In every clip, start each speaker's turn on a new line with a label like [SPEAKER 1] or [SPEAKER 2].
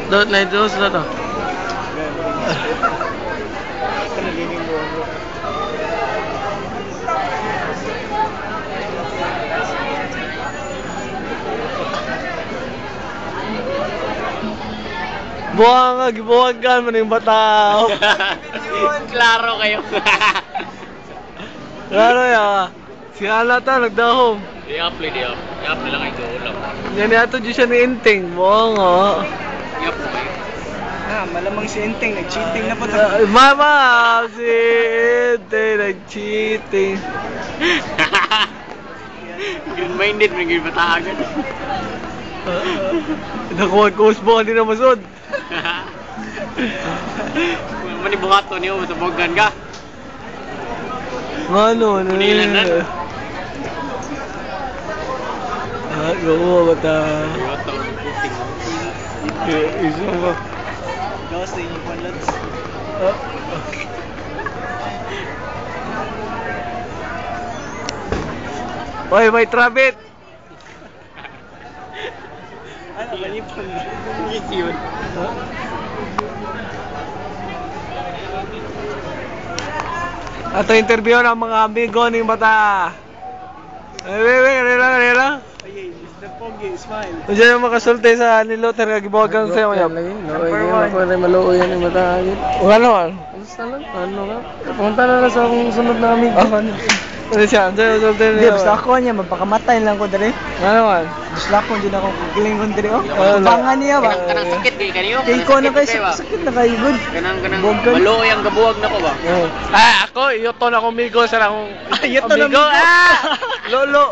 [SPEAKER 1] Doon na ito sila to. Gibuhagan mo na yung bata.
[SPEAKER 2] Klaro kayo.
[SPEAKER 1] Klaro ya. Si Ana ta nagdahom.
[SPEAKER 2] Di-apply lang ito ulam.
[SPEAKER 1] Yan yato di siya ni Inting. Buong oh.
[SPEAKER 2] I-apply.
[SPEAKER 3] Malamang si Enteng, nag-cheating na po to.
[SPEAKER 1] Mama, si Inting nag-cheating.
[SPEAKER 2] Good-minded, may gibatahagan.
[SPEAKER 1] Nakuha ko usbo, hindi na masod.
[SPEAKER 2] Manibuhato niyo, matabogan ka.
[SPEAKER 1] Ano?
[SPEAKER 2] Punilan na.
[SPEAKER 1] Gawa bata.
[SPEAKER 2] Iwato, puting.
[SPEAKER 1] Iso ba?
[SPEAKER 3] Gawas na inyong panlods.
[SPEAKER 1] Oy, may trabit.
[SPEAKER 3] Ano ba niyo po?
[SPEAKER 2] Yes yun.
[SPEAKER 1] Ato interview ng mga amigo ng bata. Kanila.
[SPEAKER 3] Ayay, Mr. Pogi, smile.
[SPEAKER 1] Diyan yung makasulti sa niloter nga gibuhagan sa mga.
[SPEAKER 3] Number one.
[SPEAKER 1] Ako rin maluoy yan yung bata. Ano man? Ano nga? Pumunta na lang sa akong sunod na amigo. Ano siya? Diyan yung sulti
[SPEAKER 3] Hindi,
[SPEAKER 1] niya.
[SPEAKER 3] basta ako niya, magpakamatay lang ko dali.
[SPEAKER 1] Ano man?
[SPEAKER 3] Basta ako, hindi na ako kikiling ko dali. Bangan niya ba?
[SPEAKER 2] Kanang sakit kay kaniyo.
[SPEAKER 3] Kay ko na kayo, sakit na kayo, good.
[SPEAKER 2] Kanang
[SPEAKER 3] Bogan.
[SPEAKER 2] maluoy ang gabuwag na ko ba?
[SPEAKER 1] Ako, iyoton akong amigo sa akong
[SPEAKER 3] Iyoton
[SPEAKER 1] amigo.
[SPEAKER 3] amigo.
[SPEAKER 1] Lolo.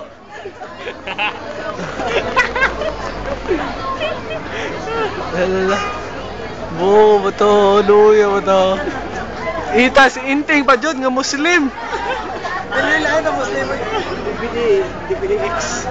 [SPEAKER 1] Lala. Bato, luya ba to? Ita si Inting pa jud nga Muslim.
[SPEAKER 3] Dali lang na Muslim. DPD X.